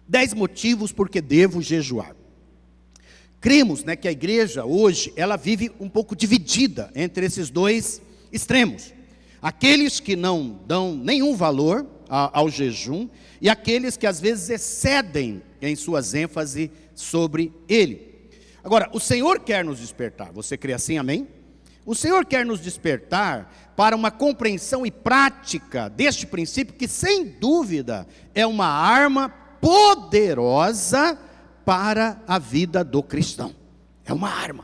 10 motivos porque devo jejuar. Cremos, que a igreja hoje, ela vive um pouco dividida entre esses dois extremos. Aqueles que não dão nenhum valor ao jejum e aqueles que às vezes excedem em suas ênfases sobre ele. Agora, o Senhor quer nos despertar, você crê assim, amém? O Senhor quer nos despertar para uma compreensão e prática deste princípio que, sem dúvida, é uma arma poderosa para a vida do cristão. É uma arma,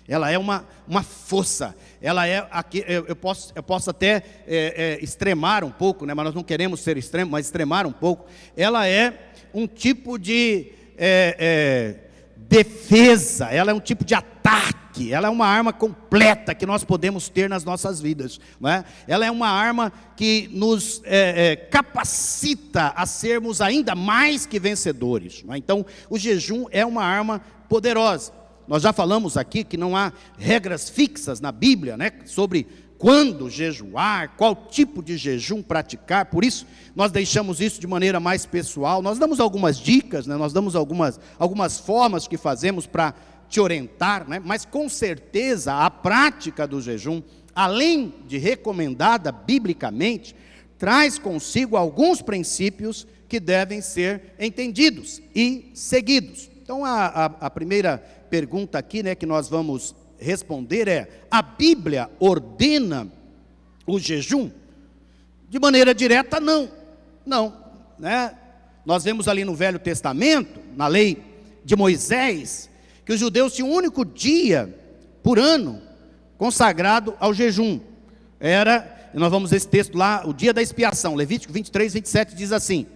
ela é uma força, ela é, eu posso até extremar um pouco, mas nós não queremos ser extremos, mas extremar um pouco. Ela é um tipo de defesa, ela é um tipo de ataque, ela é uma arma completa que nós podemos ter nas nossas vidas, não é? Ela é uma arma que nos capacita a sermos ainda mais que vencedores, não é? Então, o jejum é uma arma poderosa. Nós já falamos aqui que não há regras fixas na Bíblia, sobre quando jejuar, qual tipo de jejum praticar. Por isso, nós deixamos isso de maneira mais pessoal. Nós damos algumas dicas, nós damos algumas formas que fazemos para te orientar, mas com certeza a prática do jejum, além de recomendada biblicamente, traz consigo alguns princípios que devem ser entendidos e seguidos. Então, a primeira pergunta aqui, que nós vamos responder é: a Bíblia ordena o jejum? De maneira direta, não, Nós vemos ali no Velho Testamento, na lei de Moisés, que os judeus tinham um único dia por ano consagrado ao jejum. Nós vamos ver esse texto lá, o dia da expiação, Levítico 23, 27 diz assim: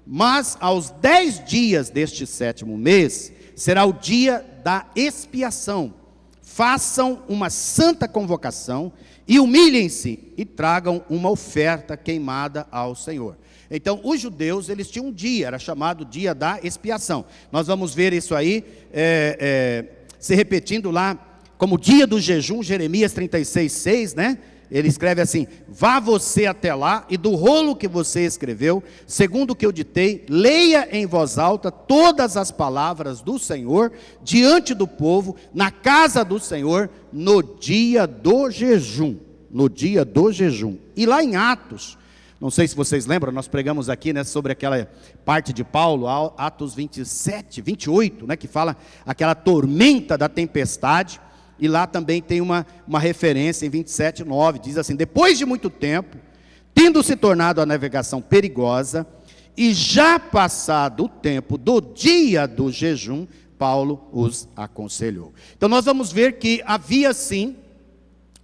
mas aos 10 dias deste 7º mês, será o dia da expiação. Façam uma santa convocação e humilhem-se e tragam uma oferta queimada ao Senhor. Então, os judeus, eles tinham um dia, era chamado dia da expiação. Nós vamos ver isso aí se repetindo lá, como dia do jejum, Jeremias 36, 6, Ele escreve assim: vá você até lá e do rolo que você escreveu, segundo o que eu ditei, leia em voz alta todas as palavras do Senhor diante do povo, na casa do Senhor, no dia do jejum. No dia do jejum. E lá em Atos, não sei se vocês lembram, nós pregamos aqui sobre aquela parte de Paulo, Atos 27, 28, que fala aquela tormenta da tempestade. E lá também tem uma referência em 27, 9, diz assim: depois de muito tempo, tendo se tornado a navegação perigosa, e já passado o tempo do dia do jejum, Paulo os aconselhou. Então nós vamos ver que havia sim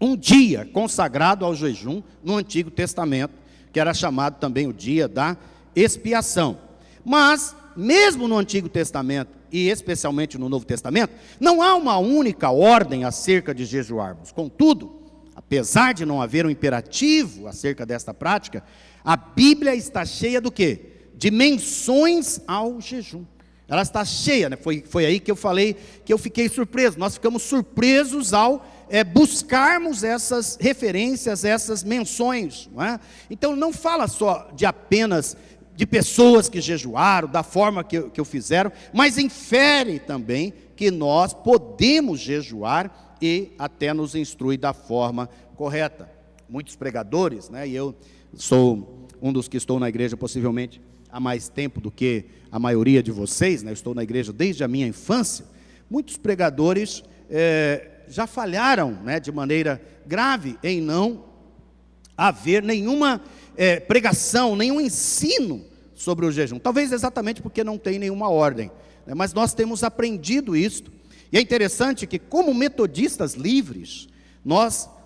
um dia consagrado ao jejum no Antigo Testamento, que era chamado também o dia da expiação. Mas, mesmo no Antigo Testamento, e especialmente no Novo Testamento, não há uma única ordem acerca de jejuarmos. Contudo, apesar de não haver um imperativo acerca desta prática, a Bíblia está cheia do quê? De menções ao jejum. Ela está cheia, Foi aí que eu falei que eu fiquei surpreso. Nós ficamos surpresos ao buscarmos essas referências, essas menções, Então não fala só de apenas de pessoas que jejuaram, da forma que o fizeram, mas infere também que nós podemos jejuar e até nos instrui da forma correta. Muitos pregadores, e eu sou um dos que estou na igreja possivelmente há mais tempo do que a maioria de vocês, eu estou na igreja desde a minha infância. Muitos pregadores já falharam, de maneira grave em não haver nenhuma pregação, nenhum ensino sobre o jejum, talvez exatamente porque não tem nenhuma ordem, mas nós temos aprendido isso, e é interessante que, como metodistas livres,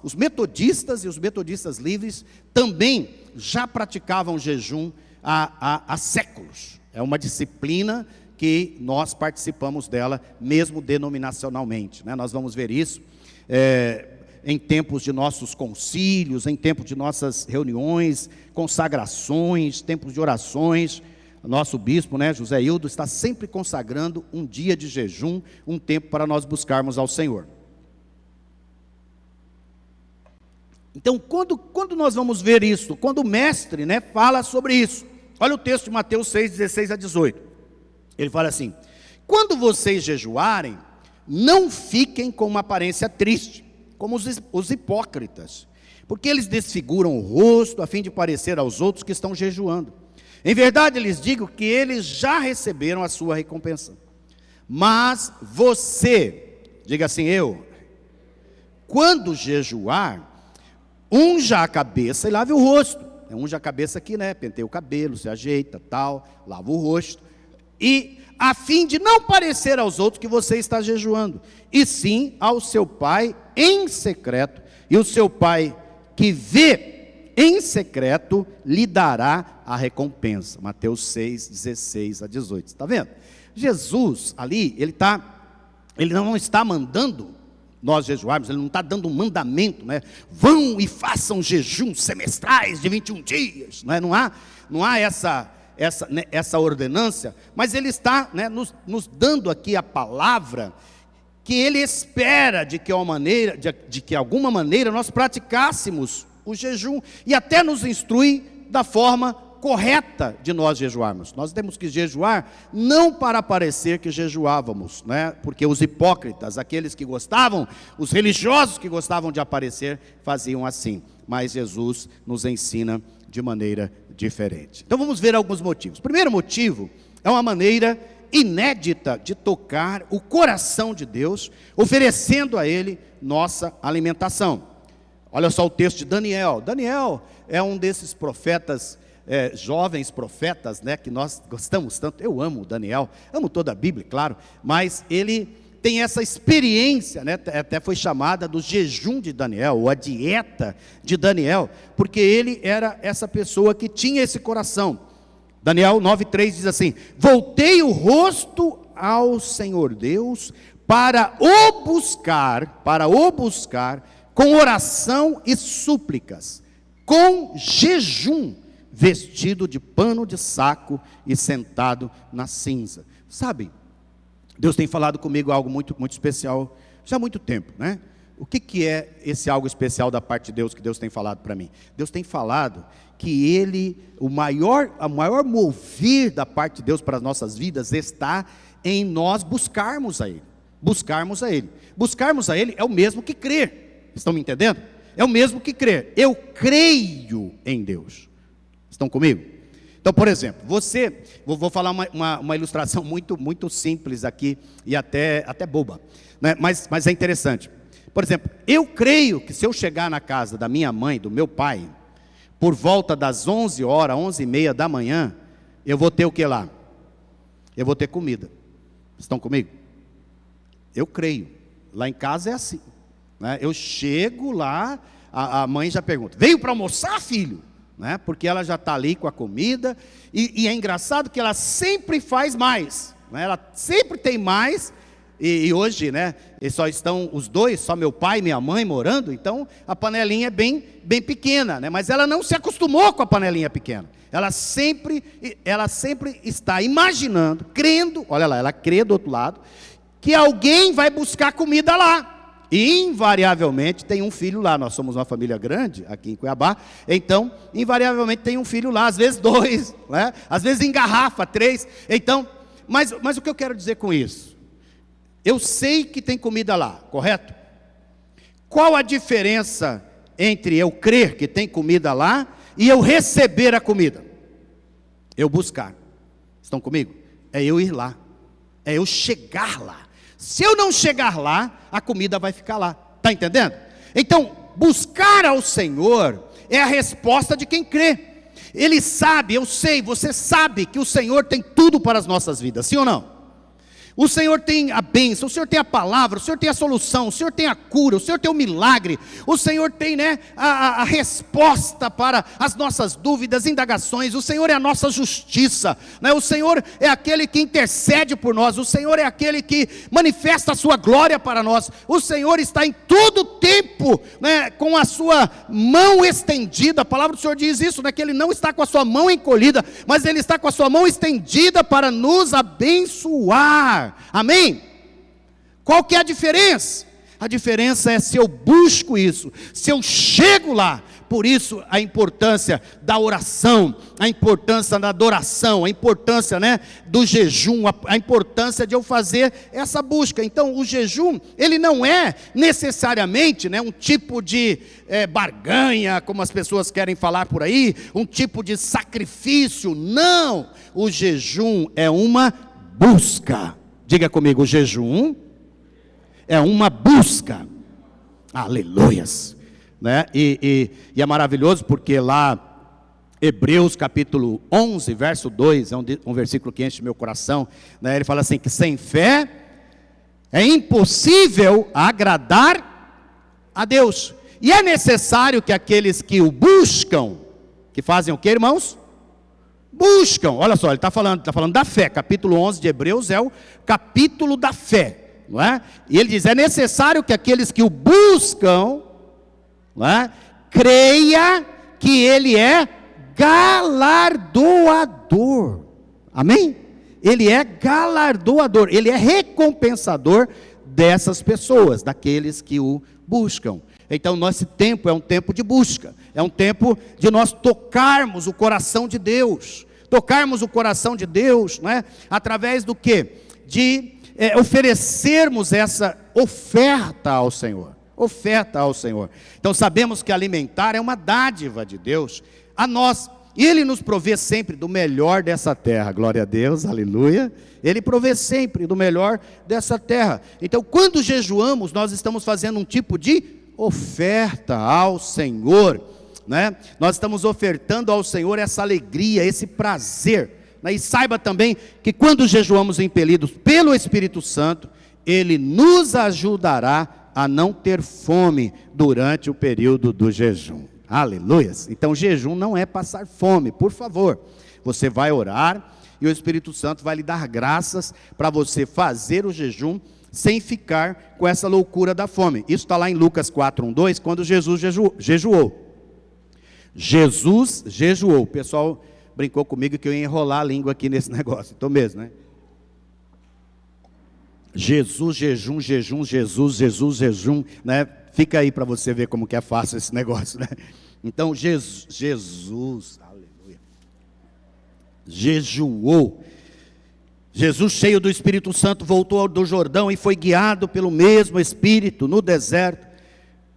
os metodistas e os metodistas livres também já praticavam jejum há séculos. É uma disciplina que nós participamos dela, mesmo denominacionalmente, Nós vamos ver isso em tempos de nossos concílios, em tempos de nossas reuniões, consagrações, tempos de orações. Nosso bispo, José Hildo, está sempre consagrando um dia de jejum, um tempo para nós buscarmos ao Senhor. Então, quando nós vamos ver isso, quando o mestre fala sobre isso, olha o texto de Mateus 6, 16 a 18. Ele fala assim: quando vocês jejuarem, não fiquem com uma aparência triste, como os hipócritas, porque eles desfiguram o rosto a fim de parecer aos outros que estão jejuando. Em verdade lhes digo que eles já receberam a sua recompensa. Mas você, diga assim, quando jejuar, unja a cabeça e lave o rosto. Unja a cabeça aqui, né? Penteia o cabelo, se ajeita, tal, lava o rosto. E a fim de não parecer aos outros que você está jejuando, e sim ao seu pai em secreto, e o seu pai que vê em secreto lhe dará a recompensa. Mateus 6, 16 a 18. Está vendo? Jesus ali, ele não está mandando nós jejuarmos, ele não está dando um mandamento, né? Vão e façam jejuns semestrais de 21 dias, né? Não há essa ordenância, mas ele está, né, nos dando aqui a palavra que ele espera de que alguma maneira nós praticássemos o jejum, e até nos instrui da forma correta de nós jejuarmos. Nós temos que jejuar não para parecer que jejuávamos, né? Porque os hipócritas, aqueles que gostavam, os religiosos que gostavam de aparecer, faziam assim, mas Jesus nos ensina de maneira diferente. Então vamos ver alguns motivos. O primeiro motivo é uma maneira inédita de tocar o coração de Deus, oferecendo a Ele nossa alimentação. Olha só o texto de Daniel. Daniel é um desses profetas, jovens profetas, né, que nós gostamos tanto. Eu amo Daniel, amo toda a Bíblia, claro, mas ele tem essa experiência, né, até foi chamada do jejum de Daniel, ou a dieta de Daniel, porque ele era essa pessoa que tinha esse coração. Daniel 9:3 diz assim: voltei o rosto ao Senhor Deus para o buscar com oração e súplicas, com jejum, vestido de pano de saco e sentado na cinza. Sabe, Deus tem falado comigo algo muito, muito especial, já há muito tempo, né? O que é esse algo especial da parte de Deus, que Deus tem falado para mim? Deus tem falado que o maior mover da parte de Deus para as nossas vidas está em nós buscarmos a Ele. Buscarmos a Ele. Buscarmos a Ele é o mesmo que crer. Estão me entendendo? É o mesmo que crer. Eu creio em Deus. Estão comigo? Então, por exemplo, vou falar uma ilustração muito, muito simples aqui, e até boba, né? Mas é interessante. Por exemplo, eu creio que se eu chegar na casa da minha mãe, do meu pai, por volta das 11 horas, 11h30 da manhã, eu vou ter o que lá? Eu vou ter comida. Estão comigo? Eu creio. Lá em casa é assim, né? Eu chego lá, a mãe já pergunta: veio para almoçar, filho? Né? Porque ela já está ali com a comida, e é engraçado que ela sempre faz mais, né? Ela sempre tem mais, e hoje, né, só estão os dois, só meu pai e minha mãe morando, então a panelinha é bem pequena, né? Mas ela não se acostumou com a panelinha pequena, ela sempre está imaginando, crendo, olha lá, ela crê do outro lado, que alguém vai buscar comida lá. E invariavelmente tem um filho lá. Nós somos uma família grande aqui em Cuiabá, então invariavelmente tem um filho lá, às vezes 2, né? Às vezes engarrafa 3. Então, mas o que eu quero dizer com isso? Eu sei que tem comida lá, correto? Qual a diferença entre eu crer que tem comida lá e eu receber a comida? Eu buscar. Estão comigo? É eu ir lá, é eu chegar lá. Se eu não chegar lá, a comida vai ficar lá. Está entendendo? Então, buscar ao Senhor é a resposta de quem crê. Ele sabe, eu sei, você sabe que o Senhor tem tudo para as nossas vidas, sim ou não? O Senhor tem a bênção, o Senhor tem a palavra, o Senhor tem a solução, o Senhor tem a cura, o Senhor tem o milagre, o Senhor tem, né, a resposta para as nossas dúvidas, indagações. O Senhor é a nossa justiça, né? O Senhor é aquele que intercede por nós, o Senhor é aquele que manifesta a sua glória para nós. O Senhor está em todo tempo, né, com a sua mão estendida. A palavra do Senhor diz isso, né, que Ele não está com a sua mão encolhida, mas Ele está com a sua mão estendida para nos abençoar. Amém? Qual que é a diferença? A diferença é se eu busco isso, se eu chego lá, Por isso a importância da oração, a importância da adoração, a importância, né, do jejum, a importância de eu fazer essa busca. Então o jejum, ele não é necessariamente, né, um tipo de barganha, como as pessoas querem falar por aí, um tipo de sacrifício. Não, o jejum é uma busca. Diga comigo, o jejum é uma busca. Aleluias, né? E é maravilhoso porque lá, Hebreus capítulo 11, verso 2, é um versículo que enche meu coração, né? Ele fala assim, que sem fé é impossível agradar a Deus, e é necessário que aqueles que o buscam, que fazem o que, irmãos? Buscam. Olha só, ele está falando da fé. Capítulo 11 de Hebreus é o capítulo da fé, não é? E ele diz, é necessário que aqueles que o buscam, não é, creia que ele é galardoador. Amém? Ele é galardoador, ele é recompensador dessas pessoas, daqueles que o buscam. Então nosso tempo é um tempo de busca, é um tempo de nós tocarmos o coração de Deus, né? Através do quê? De oferecermos essa oferta ao Senhor, Então sabemos que alimentar é uma dádiva de Deus a nós, e Ele nos provê sempre do melhor dessa terra, glória a Deus, aleluia. Ele provê sempre do melhor dessa terra. Então quando jejuamos, nós estamos fazendo um tipo de oferta ao Senhor, né? Nós estamos ofertando ao Senhor essa alegria, esse prazer, né? E saiba também que quando jejuamos impelidos pelo Espírito Santo, Ele nos ajudará a não ter fome durante o período do jejum. Aleluias. Então jejum não é passar fome, por favor. Você vai orar e o Espírito Santo vai lhe dar graças para você fazer o jejum sem ficar com essa loucura da fome. Isso está lá em Lucas 4:1-2, quando Jesus jejuou. Jesus jejuou. O pessoal brincou comigo que eu ia enrolar a língua aqui nesse negócio. Então mesmo, né? Jesus, jejum, jejum, né? Fica aí para você ver como que é fácil esse negócio, né? Então Jesus, aleluia, jejuou. Jesus, cheio do Espírito Santo, voltou do Jordão e foi guiado pelo mesmo Espírito no deserto.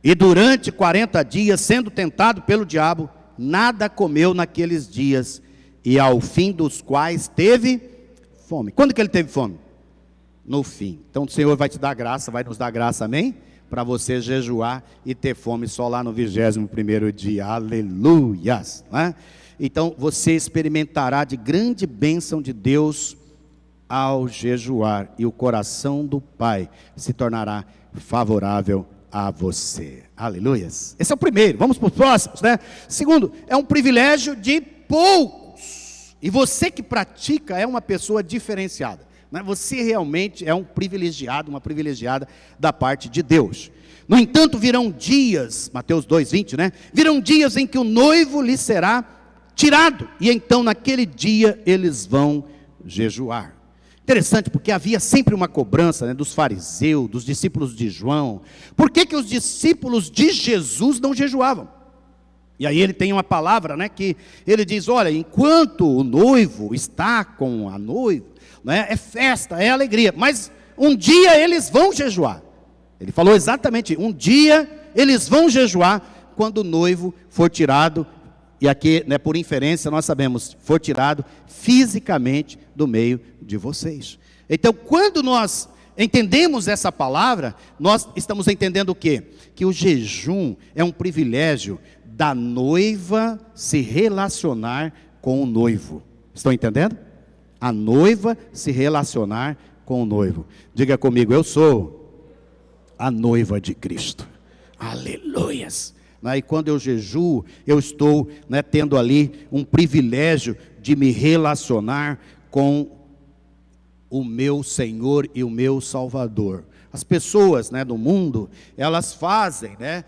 E durante 40 dias, sendo tentado pelo diabo, nada comeu naqueles dias, e ao fim dos quais teve fome. Quando que ele teve fome? No fim. Então o Senhor vai te dar graça, vai nos dar graça, amém? Para você jejuar e ter fome só lá no 21º dia, aleluias, né? Então você experimentará de grande bênção de Deus ao jejuar, e o coração do Pai se tornará favorável a você, aleluias. Esse é o primeiro, vamos para os próximos, né? Segundo, é um privilégio de poucos, e você que pratica é uma pessoa diferenciada, né? Você realmente é um privilegiado, uma privilegiada da parte de Deus. No entanto, virão dias, Mateus 2:20, né? Virão dias em que o noivo lhe será tirado, e então naquele dia eles vão jejuar. Interessante, porque havia sempre uma cobrança, né, dos fariseus, dos discípulos de João. Por que os discípulos de Jesus não jejuavam? E aí ele tem uma palavra, né, que ele diz, olha, enquanto o noivo está com a noiva, né, é festa, é alegria, mas um dia eles vão jejuar. Ele falou exatamente, um dia eles vão jejuar quando o noivo for tirado, e aqui, né, por inferência, nós sabemos, for tirado fisicamente do meio de vocês. Então, quando nós entendemos essa palavra, nós estamos entendendo o quê? Que o jejum é um privilégio da noiva se relacionar com o noivo. Estão entendendo? A noiva se relacionar com o noivo. Diga comigo, eu sou a noiva de Cristo. Aleluias. E quando eu jejuo, eu estou, né, tendo ali um privilégio de me relacionar com o meu Senhor e o meu Salvador. As pessoas, né, do mundo, elas fazem, né,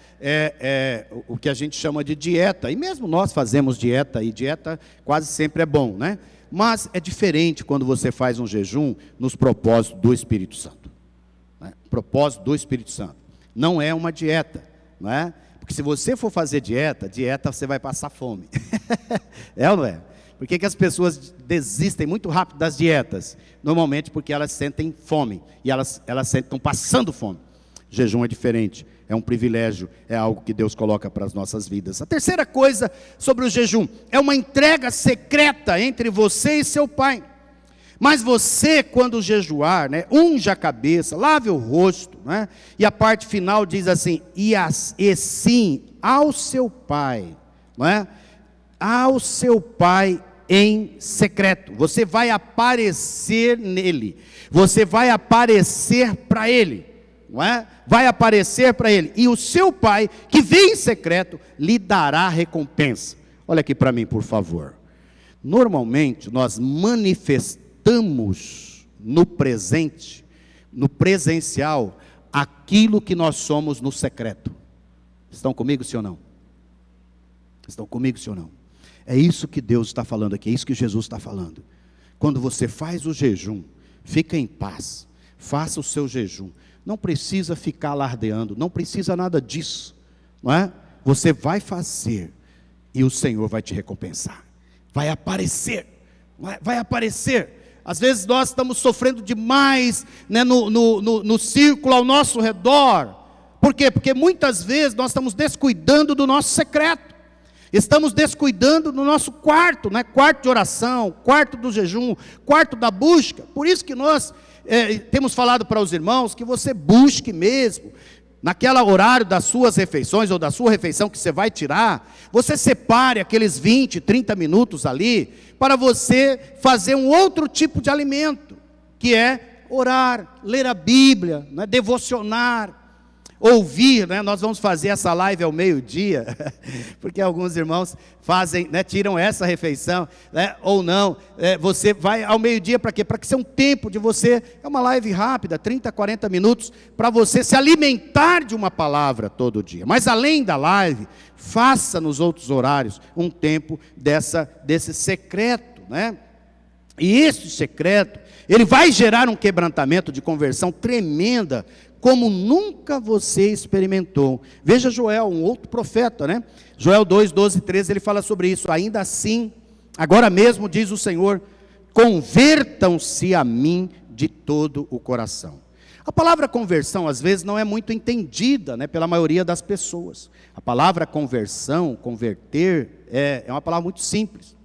o que a gente chama de dieta, e mesmo nós fazemos dieta, e dieta quase sempre é bom, né? Mas é diferente quando você faz um jejum nos propósitos do Espírito Santo, né? Propósito do Espírito Santo. Não é uma dieta, né? Porque se você for fazer dieta você vai passar fome. É ou não é? Por que as pessoas desistem muito rápido das dietas? Normalmente porque elas sentem fome, e elas estão passando fome. Jejum é diferente, é um privilégio, é algo que Deus coloca para as nossas vidas. A terceira coisa sobre o jejum, é uma entrega secreta entre você e seu pai. Mas você, quando jejuar, né, unja a cabeça, lave o rosto, né, e a parte final diz assim, e sim, ao seu pai, não é? Ao seu pai em secreto. Você vai aparecer nele, você vai aparecer para ele, não é? Vai aparecer para ele, e o seu pai, que vem em secreto, lhe dará recompensa. Olha aqui para mim, por favor. Normalmente, nós manifestamos no presente, no presencial, aquilo que nós somos no secreto. Estão comigo, sim ou não? Estão comigo, sim ou não? É isso que Deus está falando aqui, é isso que Jesus está falando. Quando você faz o jejum, fica em paz, faça o seu jejum, não precisa ficar alardeando, não precisa nada disso, não é? Você vai fazer, e o Senhor vai te recompensar, vai aparecer, vai aparecer. Às vezes nós estamos sofrendo demais, né, no círculo ao nosso redor. Por quê? Porque muitas vezes nós estamos descuidando do nosso secreto. Estamos descuidando do nosso quarto, né? Quarto de oração, quarto do jejum, quarto da busca. Por isso que nós temos falado para os irmãos que você busque mesmo. Naquele horário das suas refeições, ou da sua refeição que você vai tirar, você separe aqueles 20, 30 minutos ali, para você fazer um outro tipo de alimento, que é orar, ler a Bíblia, né, devocionar, ouvir, né? Nós vamos fazer essa live ao meio-dia, porque alguns irmãos fazem, né, tiram essa refeição, né, ou não, você vai ao meio-dia para quê? Para que seja um tempo de você, é uma live rápida, 30, 40 minutos, para você se alimentar de uma palavra todo dia. Mas além da live, faça nos outros horários um tempo desse secreto, né? E esse secreto, ele vai gerar um quebrantamento de conversão tremenda, como nunca você experimentou. Veja Joel, um outro profeta, né? Joel 2, 12, 13, ele fala sobre isso. Ainda assim, agora mesmo diz o Senhor, convertam-se a mim de todo o coração. A palavra conversão, às vezes, não é muito entendida, né, pela maioria das pessoas. A palavra conversão, converter, é uma palavra muito simples.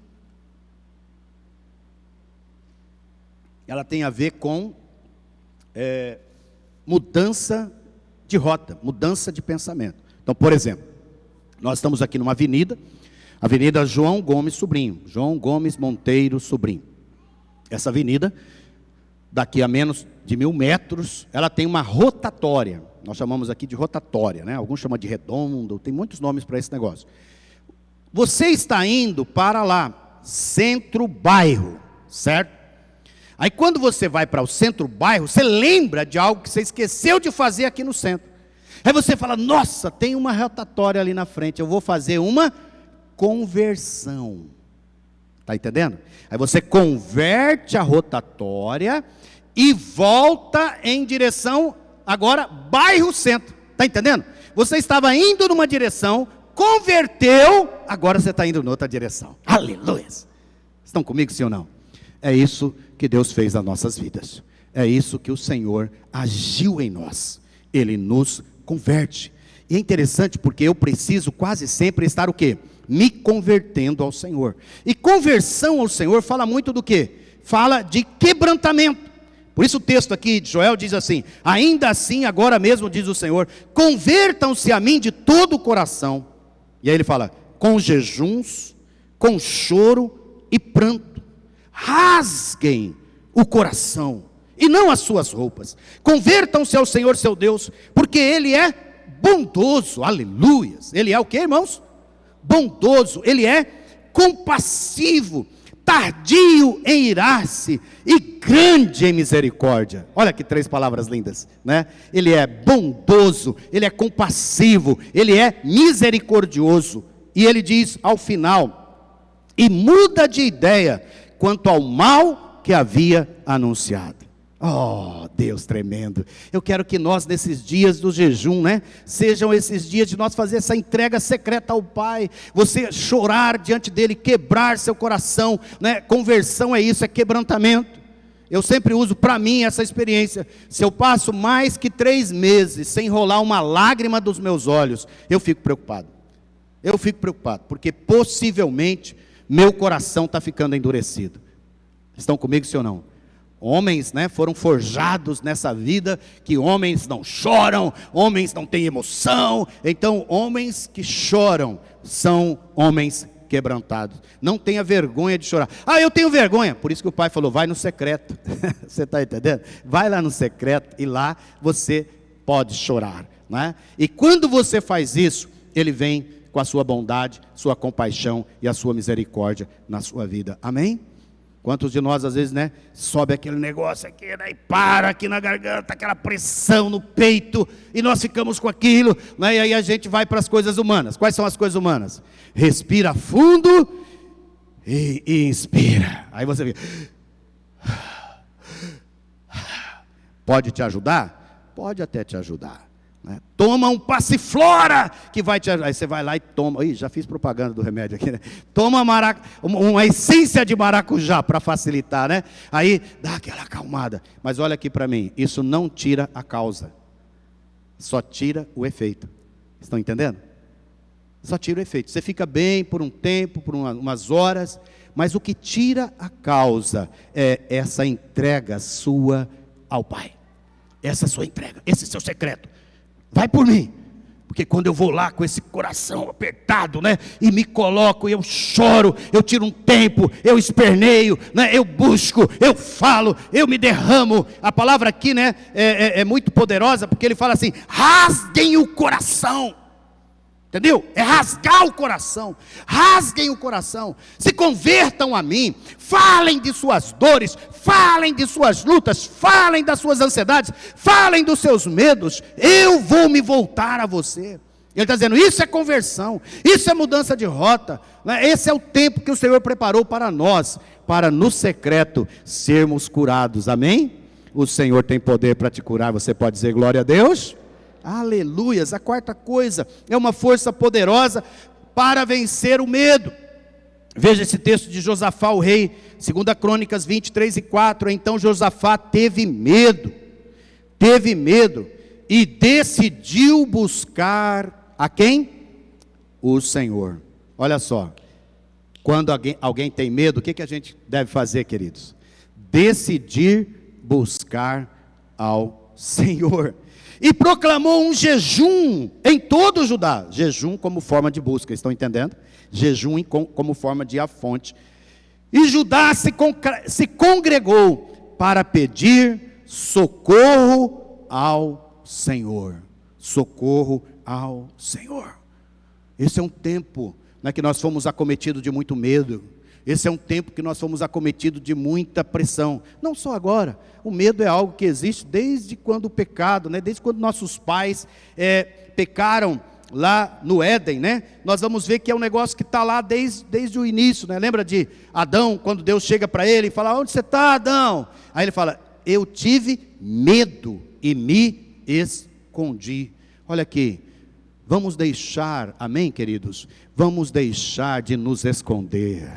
Ela tem a ver com mudança de rota, mudança de pensamento. Então, por exemplo, nós estamos aqui numa avenida, Avenida João Gomes Sobrinho, João Gomes Monteiro Sobrinho. Essa avenida, daqui a menos de 1000 metros, ela tem uma rotatória, nós chamamos aqui de rotatória, né? Alguns chamam de redondo, tem muitos nomes para esse negócio. Você está indo para lá, centro-bairro, certo? Aí quando você vai para o centro-bairro, você lembra de algo que você esqueceu de fazer aqui no centro. Aí você fala, nossa, tem uma rotatória ali na frente, eu vou fazer uma conversão. Está entendendo? Aí você converte a rotatória e volta em direção, agora, bairro centro. Está entendendo? Você estava indo numa direção, converteu, agora você está indo em outra direção. Aleluia! Estão comigo, sim ou não? É isso que Deus fez nas nossas vidas. É isso que o Senhor agiu em nós. Ele nos converte. E é interessante porque eu preciso quase sempre estar o quê? Me convertendo ao Senhor. E conversão ao Senhor fala muito do quê? Fala de quebrantamento. Por isso o texto aqui de Joel diz assim, ainda assim, agora mesmo diz o Senhor, convertam-se a mim de todo o coração. E aí ele fala, com jejuns, com choro e pranto. Rasguem o coração e não as suas roupas. Convertam-se ao Senhor seu Deus, porque Ele é bondoso. Aleluias. Ele é o que, irmãos? Bondoso. Ele é compassivo, tardio em irar-se e grande em misericórdia. Olha que 3 palavras lindas, né? Ele é bondoso, Ele é compassivo, Ele é misericordioso. E Ele diz ao final, e muda de ideia quanto ao mal que havia anunciado. Oh, Deus tremendo. Eu quero que nós, nesses dias do jejum, sejam esses dias de nós fazer essa entrega secreta ao Pai. Você chorar diante dele, quebrar seu coração, Conversão é isso, é quebrantamento. Eu sempre uso para mim essa experiência. Se eu passo mais que 3 meses sem rolar uma lágrima dos meus olhos, eu fico preocupado. Porque possivelmente meu coração está ficando endurecido. Estão comigo, sim ou não? Homens, foram forjados nessa vida, que homens não choram, homens não têm emoção. Então, homens que choram são homens quebrantados. Não tenha vergonha de chorar. Eu tenho vergonha. Por isso que o pai falou, vai no secreto. Você está entendendo? Vai lá no secreto e lá você pode chorar, E quando você faz isso, ele vem com a sua bondade, sua compaixão e a sua misericórdia na sua vida. Amém? Quantos de nós, às vezes, sobe aquele negócio aqui, e para aqui na garganta, aquela pressão no peito, e nós ficamos com aquilo, e aí a gente vai para as coisas humanas. Quais são as coisas humanas? Respira fundo e inspira. Aí você fica. Pode te ajudar? Pode até te ajudar. Toma um passiflora que vai te ajudar. Aí você vai lá e toma. Ih, já fiz propaganda do remédio aqui, Toma uma essência de maracujá para facilitar, Aí dá aquela acalmada. Mas olha aqui para mim, isso não tira a causa, só tira o efeito. Estão entendendo? Só tira o efeito. Você fica bem por um tempo, por umas horas, mas o que tira a causa é essa entrega sua ao Pai. Essa sua entrega, esse seu secreto. Vai por mim, porque quando eu vou lá com esse coração apertado, e me coloco, eu choro, eu tiro um tempo, eu esperneio, eu busco, eu falo, eu me derramo. A palavra aqui, é muito poderosa, porque ele fala assim, rasguem o coração. Entendeu? É rasgar o coração. Rasguem o coração. Se convertam a mim. Falem de suas dores. Falem de suas lutas. Falem das suas ansiedades. Falem dos seus medos. Eu vou me voltar a você. Ele está dizendo, isso é conversão. Isso é mudança de rota. Esse é o tempo que o Senhor preparou para nós. Para no secreto sermos curados. Amém? O Senhor tem poder para te curar. Você pode dizer glória a Deus? Aleluias. A quarta coisa é uma força poderosa para vencer o medo. Veja esse texto de Josafá, o rei, 2 Crônicas 23:4. Então Josafá teve medo e decidiu buscar a quem? O Senhor. Olha só, quando alguém tem medo, o que a gente deve fazer, queridos? Decidir buscar ao Senhor. E proclamou um jejum em todo o Judá. Jejum como forma de busca, estão entendendo? Jejum como forma de ir à fonte. E Judá se congregou para pedir socorro ao Senhor. Socorro ao Senhor. Esse é um tempo que nós fomos acometidos de muito medo. Esse é um tempo que nós fomos acometidos de muita pressão. Não só agora. O medo é algo que existe desde quando o pecado, desde quando nossos pais pecaram lá no Éden, Nós vamos ver que é um negócio que está lá desde o início, Lembra de Adão, quando Deus chega para ele e fala, onde você está, Adão? Aí ele fala, eu tive medo e me escondi. Olha aqui. Vamos deixar, amém, queridos? Vamos deixar de nos esconder.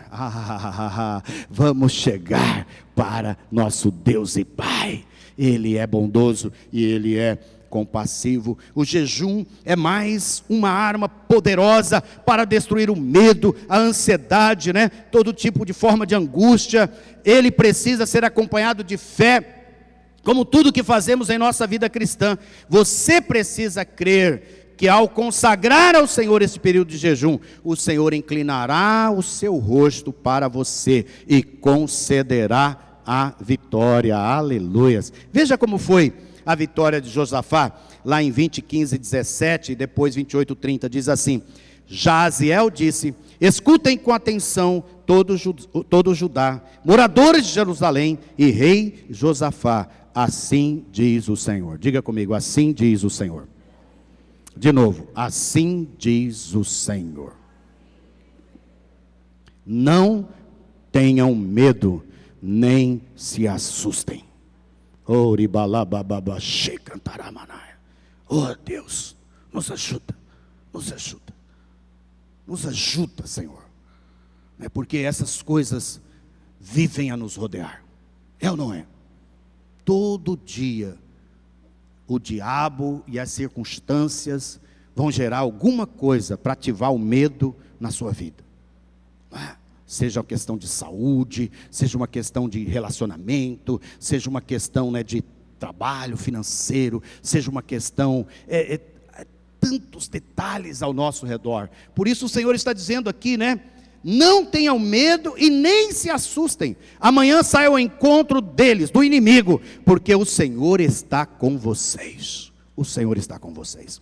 Vamos chegar para nosso Deus e Pai. Ele é bondoso e Ele é compassivo. O jejum é mais uma arma poderosa para destruir o medo, a ansiedade, todo tipo de forma de angústia. Ele precisa ser acompanhado de fé. Como tudo que fazemos em nossa vida cristã, você precisa crer que ao consagrar ao Senhor esse período de jejum, o Senhor inclinará o seu rosto para você e concederá a vitória. Aleluias. Veja como foi a vitória de Josafá, lá em 20:15-17 e depois 28:30, diz assim: Jaziel disse, escutem com atenção todo Judá, moradores de Jerusalém e rei Josafá, assim diz o Senhor. Diga comigo, assim diz o Senhor. De novo, assim diz o Senhor. Não tenham medo, nem se assustem. Oh Deus, nos ajuda, nos ajuda, nos ajuda, Senhor. É porque essas coisas vivem a nos rodear, é ou não é? Todo dia o diabo e as circunstâncias vão gerar alguma coisa para ativar o medo na sua vida. Seja uma questão de saúde, seja uma questão de relacionamento, seja uma questão, né, de trabalho financeiro, seja uma questão, tantos detalhes ao nosso redor. Por isso o Senhor está dizendo aqui, né? Não tenham medo e nem se assustem. Amanhã saia ao encontro deles, do inimigo, porque o Senhor está com vocês. O Senhor está com vocês.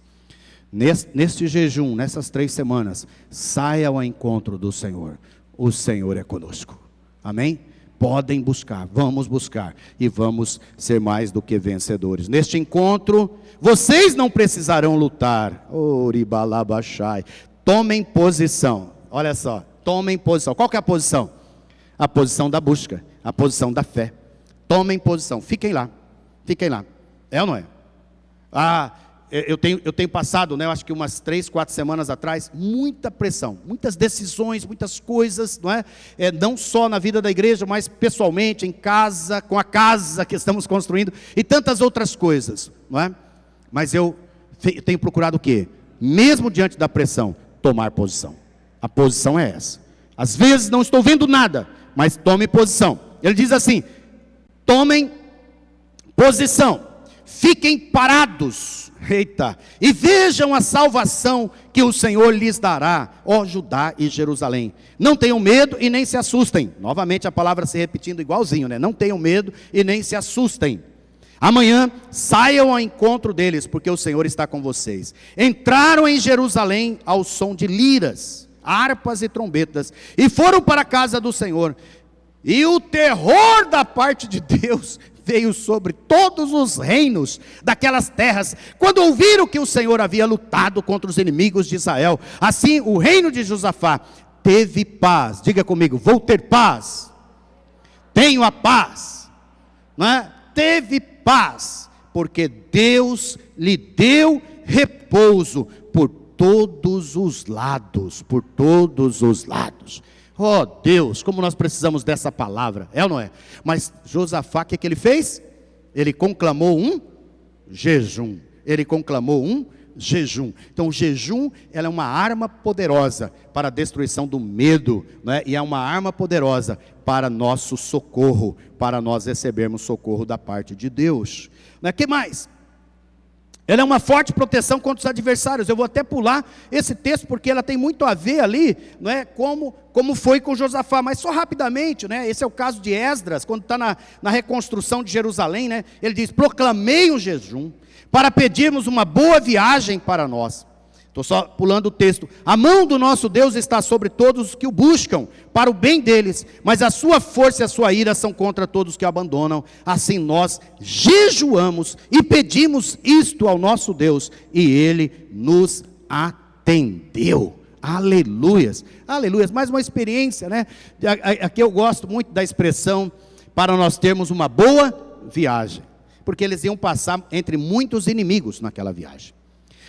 Neste jejum, nessas 3 semanas, saia ao encontro do Senhor. O Senhor é conosco. Amém? Podem buscar, vamos buscar e vamos ser mais do que vencedores. Neste encontro, vocês não precisarão lutar. Oribalabashai. Tomem posição. Olha só, tomem posição. Qual que é a posição? A posição da busca, a posição da fé. Tomem posição. Fiquem lá. Fiquem lá. É ou não é? Eu tenho passado, né, eu acho que umas 3, 4 semanas atrás, muita pressão, muitas decisões, muitas coisas, não é? Não só na vida da igreja, mas pessoalmente, em casa, com a casa que estamos construindo, e tantas outras coisas, não é? Mas eu tenho procurado o quê? Mesmo diante da pressão, tomar posição. A posição é essa. Às vezes não estou vendo nada, mas tome posição. Ele diz assim: tomem posição. Fiquem parados, eita, e vejam a salvação que o Senhor lhes dará, ó Judá e Jerusalém. Não tenham medo e nem se assustem. Novamente a palavra se repetindo igualzinho, né? Não tenham medo e nem se assustem. Amanhã saiam ao encontro deles, porque o Senhor está com vocês. Entraram em Jerusalém ao som de liras, harpas e trombetas, e foram para a casa do Senhor. E o terror da parte de Deus veio sobre todos os reinos daquelas terras, quando ouviram que o Senhor havia lutado contra os inimigos de Israel. Assim o reino de Josafá teve paz. Diga comigo: vou ter paz. Tenho a paz, não é? Teve paz, porque Deus lhe deu repouso por todos os lados, por todos os lados. Oh Deus, como nós precisamos dessa palavra, é ou não é? Mas Josafá, o que ele fez? Ele conclamou um jejum. Ele conclamou um jejum. Então o jejum, ela é uma arma poderosa para a destruição do medo, né? E é uma arma poderosa para nosso socorro, para nós recebermos socorro da parte de Deus. O que mais? Ela é uma forte proteção contra os adversários. Eu vou até pular esse texto, porque ela tem muito a ver ali, não é? Como foi com Josafá, mas só rapidamente, né? Esse é o caso de Esdras, quando está na reconstrução de Jerusalém, né? Ele diz: proclamei o jejum, para pedirmos uma boa viagem para nós. Estou só pulando o texto. A mão do nosso Deus está sobre todos os que o buscam, para o bem deles, mas a sua força e a sua ira são contra todos que o abandonam. Assim nós jejuamos e pedimos isto ao nosso Deus, e Ele nos atendeu. Aleluias, aleluias. Mais uma experiência, né? Aqui eu gosto muito da expressão, para nós termos uma boa viagem, porque eles iam passar entre muitos inimigos naquela viagem.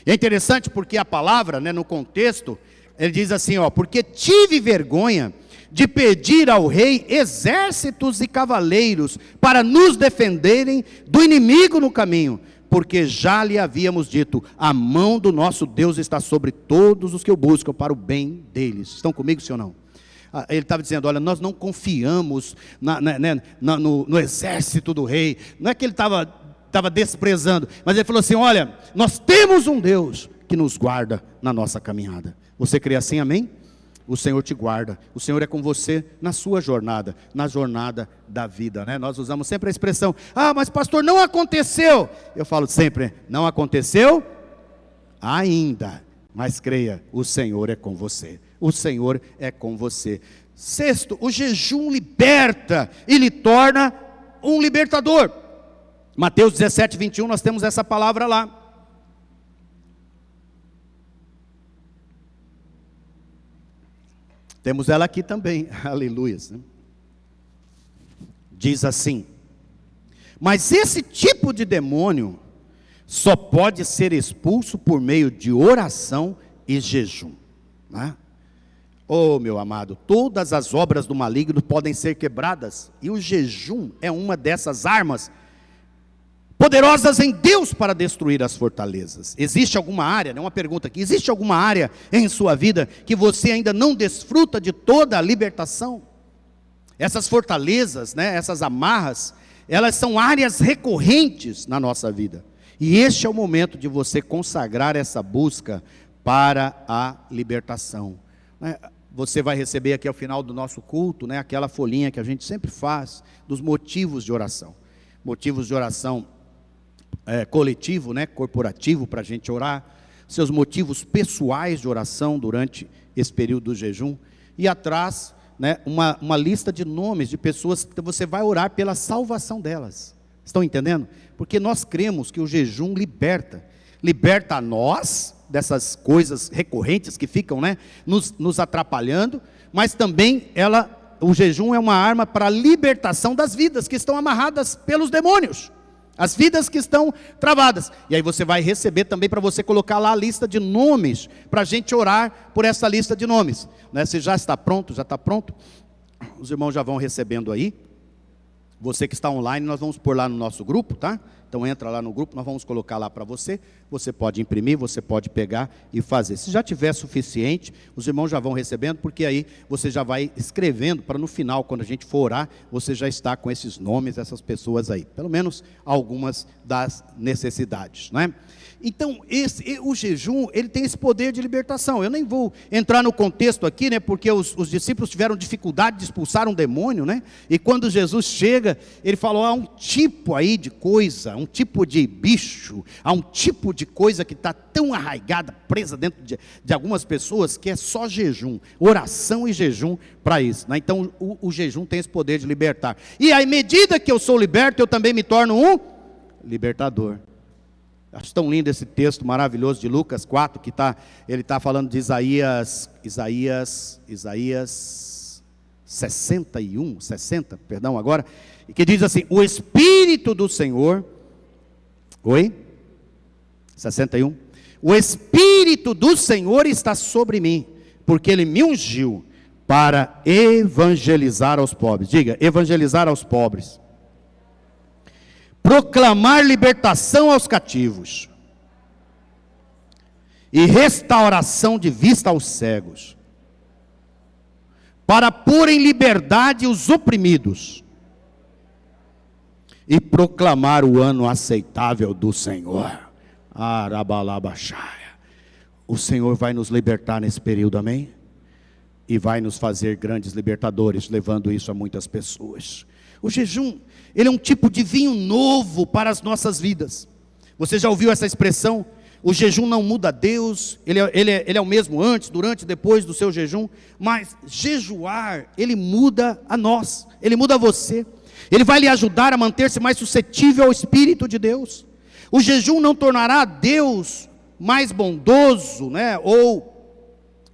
É interessante porque a palavra, né, no contexto, ele diz assim, ó: porque tive vergonha de pedir ao rei exércitos e cavaleiros para nos defenderem do inimigo no caminho, porque já lhe havíamos dito: a mão do nosso Deus está sobre todos os que o buscam, para o bem deles. Estão comigo, sim ou não? Ele estava dizendo: olha, nós não confiamos no exército do rei. Não é que ele estava desprezando, mas ele falou assim: olha, nós temos um Deus que nos guarda na nossa caminhada. Você crê assim, amém? O Senhor te guarda, o Senhor é com você na sua jornada, na jornada da vida, né? Nós usamos sempre a expressão: ah, mas pastor, não aconteceu. Eu falo sempre: não aconteceu ainda, mas creia, o Senhor é com você, o Senhor é com você. Sexto, o jejum liberta e lhe torna um libertador. Mateus 17, 21, nós temos essa palavra lá. Temos ela aqui também, aleluia. Diz assim: Mas esse tipo de demônio só pode ser expulso por meio de oração e jejum, né? Oh, meu amado, todas as obras do maligno podem ser quebradas, e o jejum é uma dessas armas poderosas em Deus para destruir as fortalezas. Existe alguma área, né, uma pergunta aqui, existe alguma área em sua vida que você ainda não desfruta de toda a libertação? Essas fortalezas, né, essas amarras, elas são áreas recorrentes na nossa vida. E este é o momento de você consagrar essa busca para a libertação, né? Você vai receber aqui ao final do nosso culto, né, aquela folhinha que a gente sempre faz, dos motivos de oração. Motivos de oração coletivo, né, corporativo, para a gente orar. Seus motivos pessoais de oração durante esse período do jejum. E atrás, né, uma lista de nomes de pessoas que você vai orar pela salvação delas. Estão entendendo? Porque nós cremos que o jejum liberta a nós dessas coisas recorrentes que ficam, né, nos atrapalhando, mas também o jejum é uma arma para a libertação das vidas que estão amarradas pelos demônios, as vidas que estão travadas. E aí você vai receber também para você colocar lá a lista de nomes, para a gente orar por essa lista de nomes, né? Se já está pronto, os irmãos já vão recebendo aí. Você que está online, nós vamos pôr lá no nosso grupo, tá? Então entra lá no grupo, nós vamos colocar lá para você. Você pode imprimir, você pode pegar e fazer. Se já tiver suficiente, os irmãos já vão recebendo, porque aí você já vai escrevendo, para no final, quando a gente for orar, você já está com esses nomes, essas pessoas aí. Pelo menos algumas das necessidades, né? Então, o jejum, ele tem esse poder de libertação. Eu nem vou entrar no contexto aqui, né, porque os discípulos tiveram dificuldade de expulsar um demônio, né? E quando Jesus chega, ele falou, há um tipo aí de coisa, um tipo de bicho, há um tipo de coisa que está tão arraigada, presa dentro de algumas pessoas, que é só jejum, oração e jejum para isso, né? Então, o jejum tem esse poder de libertar. E à medida que eu sou liberto, eu também me torno um libertador. Acho tão lindo esse texto maravilhoso de Lucas 4, que ele está falando de Isaías 60, agora, que diz assim, o Espírito do Senhor, 61, o Espírito do Senhor está sobre mim, porque Ele me ungiu para evangelizar aos pobres. Diga, evangelizar aos pobres. Proclamar libertação aos cativos e restauração de vista aos cegos, para pôr em liberdade os oprimidos e proclamar o ano aceitável do Senhor. Arabalabaxaia. O Senhor vai nos libertar nesse período, amém? E vai nos fazer grandes libertadores, levando isso a muitas pessoas. O jejum, ele é um tipo de vinho novo para as nossas vidas. Você já ouviu essa expressão? O jejum não muda Deus, ele é o mesmo antes, durante e depois do seu jejum. Mas jejuar, ele muda a nós, ele muda você. Ele vai lhe ajudar a manter-se mais suscetível ao Espírito de Deus. O jejum não tornará Deus mais bondoso, né?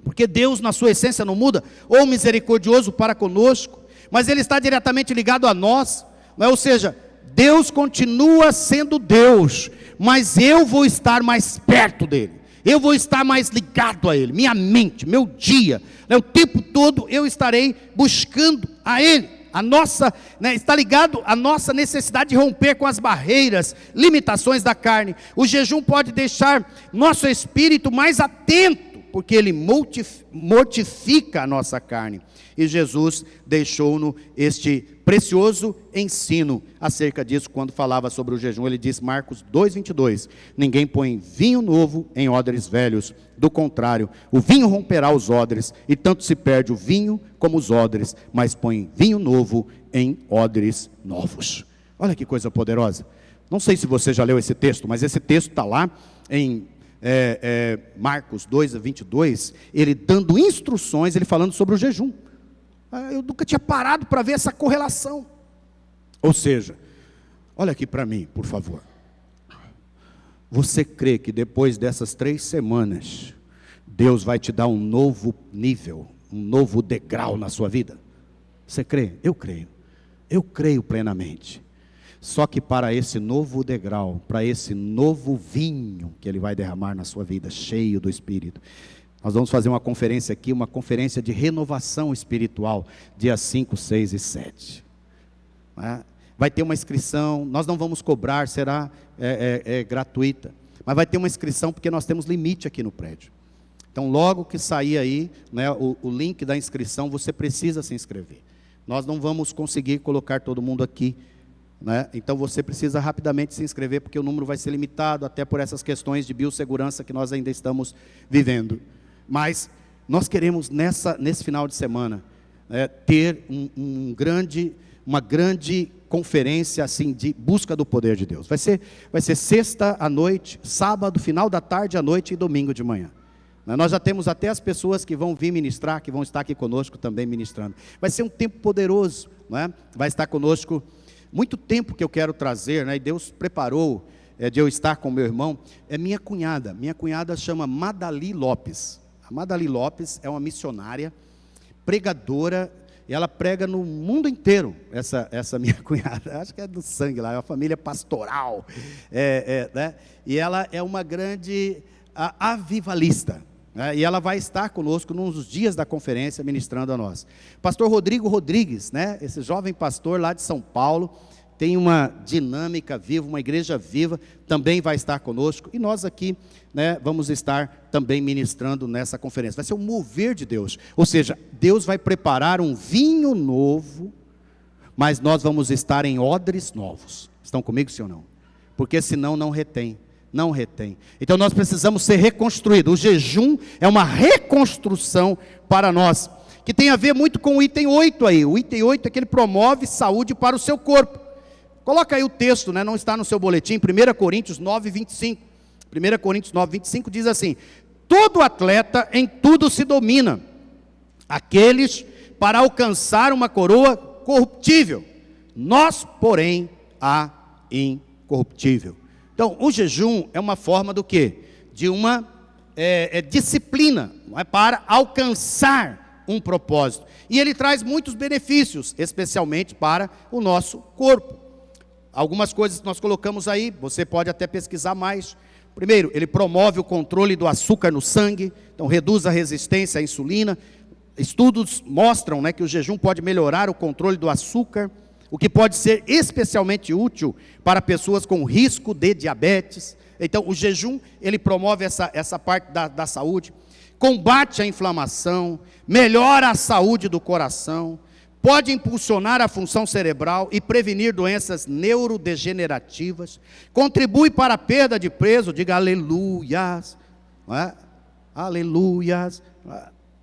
Porque Deus na sua essência não muda, ou misericordioso para conosco, mas Ele está diretamente ligado a nós, né? Ou seja, Deus continua sendo Deus, mas eu vou estar mais perto dEle, eu vou estar mais ligado a Ele, minha mente, meu dia, né? O tempo todo eu estarei buscando a Ele. A nossa, né, está ligado à nossa necessidade de romper com as barreiras, limitações da carne. O jejum pode deixar nosso espírito mais atento, porque ele mortifica a nossa carne. E Jesus deixou-nos este precioso ensino acerca disso, quando falava sobre o jejum. Ele disse, Marcos 2,22, ninguém põe vinho novo em odres velhos, do contrário, o vinho romperá os odres, e tanto se perde o vinho como os odres, mas põe vinho novo em odres novos. Olha que coisa poderosa. Não sei se você já leu esse texto, mas esse texto está lá em Marcos 2,22, ele dando instruções, ele falando sobre o jejum. Eu nunca tinha parado para ver essa correlação. Ou seja, olha aqui para mim, por favor. Você crê que depois dessas 3 semanas, Deus vai te dar um novo nível, um novo degrau na sua vida? Você crê? Eu creio. Eu creio plenamente. Só que para esse novo degrau, para esse novo vinho que Ele vai derramar na sua vida, cheio do Espírito, nós vamos fazer uma conferência aqui, uma conferência de renovação espiritual, dias 5, 6 e 7. Vai ter uma inscrição, nós não vamos cobrar, será gratuita, mas vai ter uma inscrição porque nós temos limite aqui no prédio. Então logo que sair aí, né, o link da inscrição, você precisa se inscrever. Nós não vamos conseguir colocar todo mundo aqui, né? Então você precisa rapidamente se inscrever, porque o número vai ser limitado, até por essas questões de biossegurança que nós ainda estamos vivendo. Mas nós queremos nesse final de semana ter uma grande conferência assim, de busca do poder de Deus. Vai ser sexta à noite, sábado, final da tarde à noite e domingo de manhã. Nós já temos até as pessoas que vão vir ministrar, que vão estar aqui conosco também ministrando. Vai ser um tempo poderoso, não é? Vai estar conosco muito tempo que eu quero trazer, né? E Deus preparou de eu estar com meu irmão. É minha cunhada chama Madali Lopes. A Madali Lopes é uma missionária, pregadora, e ela prega no mundo inteiro, essa minha cunhada, acho que é do sangue lá, é uma família pastoral, né? E ela é uma grande avivalista, né? E ela vai estar conosco nos dias da conferência, ministrando a nós. Pastor Rodrigo Rodrigues, né? Esse jovem pastor lá de São Paulo, tem uma dinâmica viva, uma igreja viva, também vai estar conosco, e nós aqui, né, vamos estar também ministrando nessa conferência. Vai ser um mover de Deus, ou seja, Deus vai preparar um vinho novo, mas nós vamos estar em odres novos. Estão comigo, sim ou não? Porque senão não retém. Então nós precisamos ser reconstruídos. O jejum é uma reconstrução para nós, que tem a ver muito com o item 8 aí. O item 8 é que ele promove saúde para o seu corpo. Coloca aí o texto, né? Não está no seu boletim, 1 Coríntios 9, 25. 1 Coríntios 9, 25 diz assim: todo atleta em tudo se domina, aqueles para alcançar uma coroa corruptível, nós, porém, a incorruptível. Então, o jejum é uma forma do quê? De uma disciplina, não é? Para alcançar um propósito. E ele traz muitos benefícios, especialmente para o nosso corpo. Algumas coisas que nós colocamos aí, você pode até pesquisar mais. Primeiro, ele promove o controle do açúcar no sangue, então reduz a resistência à insulina. Estudos mostram, né, que o jejum pode melhorar o controle do açúcar, o que pode ser especialmente útil para pessoas com risco de diabetes. Então, o jejum, ele promove essa parte da saúde, combate a inflamação, melhora a saúde do coração, pode impulsionar a função cerebral e prevenir doenças neurodegenerativas, contribui para a perda de peso, diga aleluias, não é? Aleluias.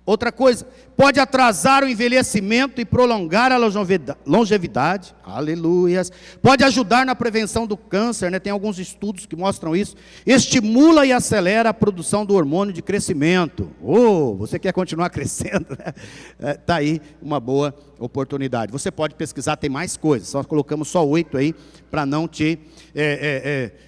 Outra coisa, pode atrasar o envelhecimento e prolongar a longevidade, aleluias. Pode ajudar na prevenção do câncer, né? Tem alguns estudos que mostram isso. Estimula e acelera a produção do hormônio de crescimento. Você quer continuar crescendo, né? Está aí uma boa oportunidade. Você pode pesquisar, tem mais coisas, nós colocamos só 8 aí, para não te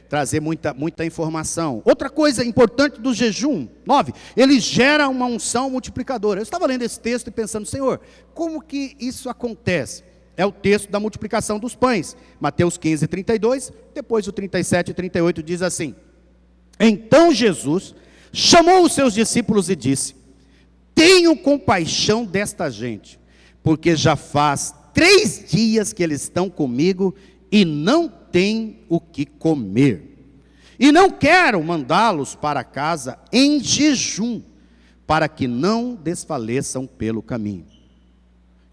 trazer muita informação. Outra coisa importante do jejum, 9, ele gera uma unção multiplicadora. Eu estava lendo esse texto e pensando, Senhor, como que isso acontece? É o texto da multiplicação dos pães, Mateus 15, 32, depois o 37 e 38 diz assim: então Jesus chamou os seus discípulos e disse: tenham compaixão desta gente, porque já faz 3 dias que eles estão comigo e não têm o que comer. E não quero mandá-los para casa em jejum, para que não desfaleçam pelo caminho.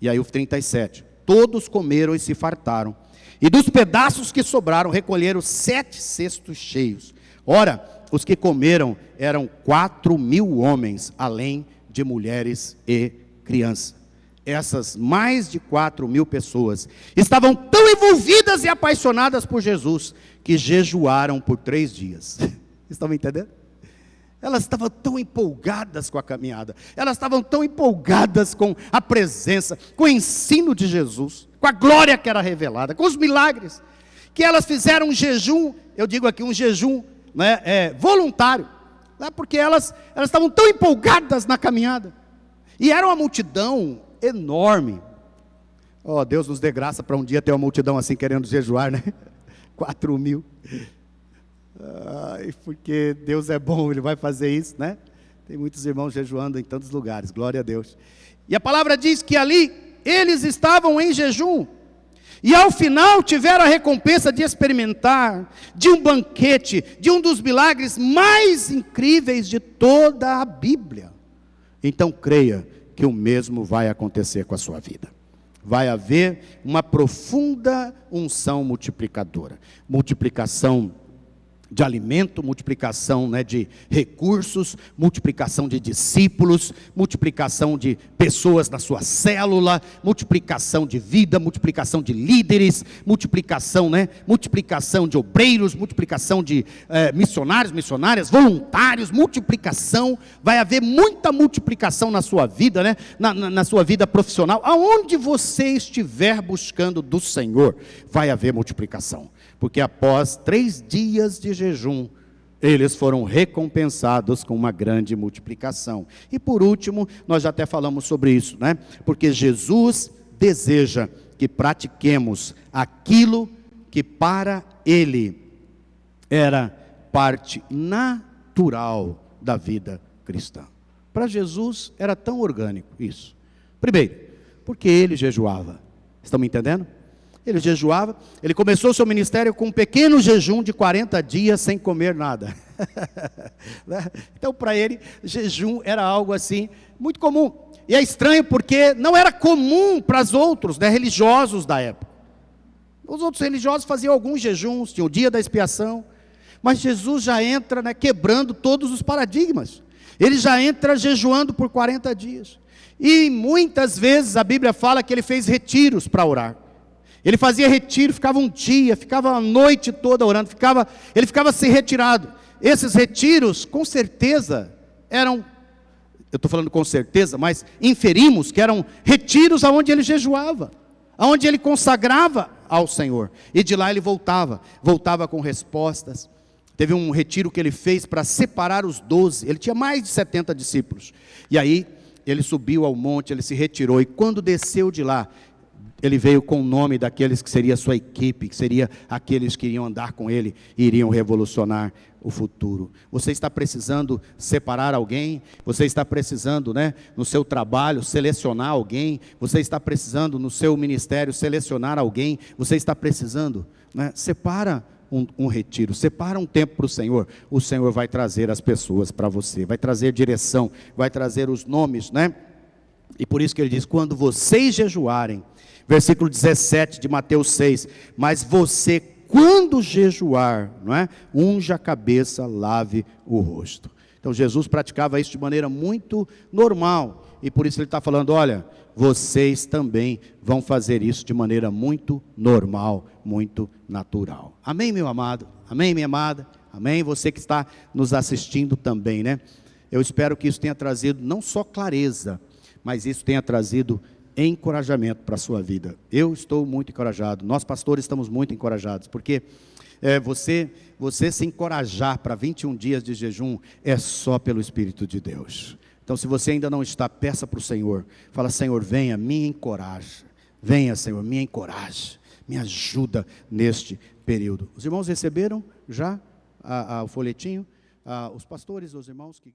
E aí o 37, todos comeram e se fartaram, e dos pedaços que sobraram recolheram 7 cestos cheios. Ora, os que comeram eram 4.000 homens, além de mulheres e crianças. Essas mais de 4.000 pessoas estavam tão envolvidas e apaixonadas por Jesus, que jejuaram por 3 dias. Estão me entendendo? Elas estavam tão empolgadas com a caminhada, elas estavam tão empolgadas com a presença, com o ensino de Jesus, com a glória que era revelada, com os milagres, que elas fizeram um jejum, eu digo aqui um jejum, né, voluntário, né, porque elas estavam tão empolgadas na caminhada, e era uma multidão enorme. Deus nos dê graça para um dia ter uma multidão assim querendo jejuar, né? 4.000. Porque Deus é bom, Ele vai fazer isso, né? Tem muitos irmãos jejuando em tantos lugares, glória a Deus. E a palavra diz que ali eles estavam em jejum. E ao final tiveram a recompensa de experimentar de um banquete, de um dos milagres mais incríveis de toda a Bíblia. Então creia que o mesmo vai acontecer com a sua vida. Vai haver uma profunda unção multiplicadora. Multiplicação de alimento, multiplicação, né, de recursos, multiplicação de discípulos, multiplicação de pessoas na sua célula, multiplicação de vida, multiplicação de líderes, multiplicação, né, multiplicação de obreiros, multiplicação de missionários, missionárias, voluntários, multiplicação. Vai haver muita multiplicação na sua vida, né, na sua vida profissional. Aonde você estiver buscando do Senhor, vai haver multiplicação. Porque após 3 dias de jejum, eles foram recompensados com uma grande multiplicação. E por último, nós já até falamos sobre isso, né? Porque Jesus deseja que pratiquemos aquilo que para Ele era parte natural da vida cristã. Para Jesus era tão orgânico isso. Primeiro, porque Ele jejuava. Estão me entendendo? Ele jejuava, ele começou o seu ministério com um pequeno jejum de 40 dias sem comer nada. Então para ele, jejum era algo assim, muito comum. E é estranho porque não era comum para os outros, né, religiosos da época. Os outros religiosos faziam alguns jejuns, tinha o dia da expiação. Mas Jesus já entra, né, quebrando todos os paradigmas. Ele já entra jejuando por 40 dias. E muitas vezes a Bíblia fala que ele fez retiros para orar. Ele fazia retiro, ficava um dia, ficava a noite toda orando, ele ficava se retirado. Esses retiros, com certeza, eram, eu estou falando com certeza, mas inferimos que eram retiros aonde ele jejuava, aonde ele consagrava ao Senhor. E de lá ele voltava com respostas. Teve um retiro que ele fez para separar os 12, ele tinha mais de 70 discípulos. E aí, ele subiu ao monte, ele se retirou, e quando desceu de lá, ele veio com o nome daqueles que seria a sua equipe, que seria aqueles que iriam andar com ele e iriam revolucionar o futuro. Você está precisando separar alguém? Você está precisando, né, no seu trabalho, selecionar alguém? Você está precisando no seu ministério selecionar alguém? Você está precisando, né, separa um retiro, separa um tempo para o Senhor vai trazer as pessoas para você, vai trazer direção, vai trazer os nomes, né? E por isso que ele diz, quando vocês jejuarem, versículo 17 de Mateus 6, mas você, quando jejuar, não é? Unja a cabeça, lave o rosto. Então Jesus praticava isso de maneira muito normal, e por isso ele está falando, olha, vocês também vão fazer isso de maneira muito normal, muito natural. Amém, meu amado? Amém, minha amada? Amém? Você que está nos assistindo também, né? Eu espero que isso tenha trazido não só clareza, mas isso tenha trazido encorajamento para a sua vida. Eu estou muito encorajado, nós pastores estamos muito encorajados, porque você se encorajar para 21 dias de jejum é só pelo Espírito de Deus. Então se você ainda não está, peça para o Senhor, fala, Senhor, venha, me encoraja, venha, Senhor, me encoraja, me ajuda neste período. Os irmãos receberam já o folhetinho? Os pastores, os irmãos que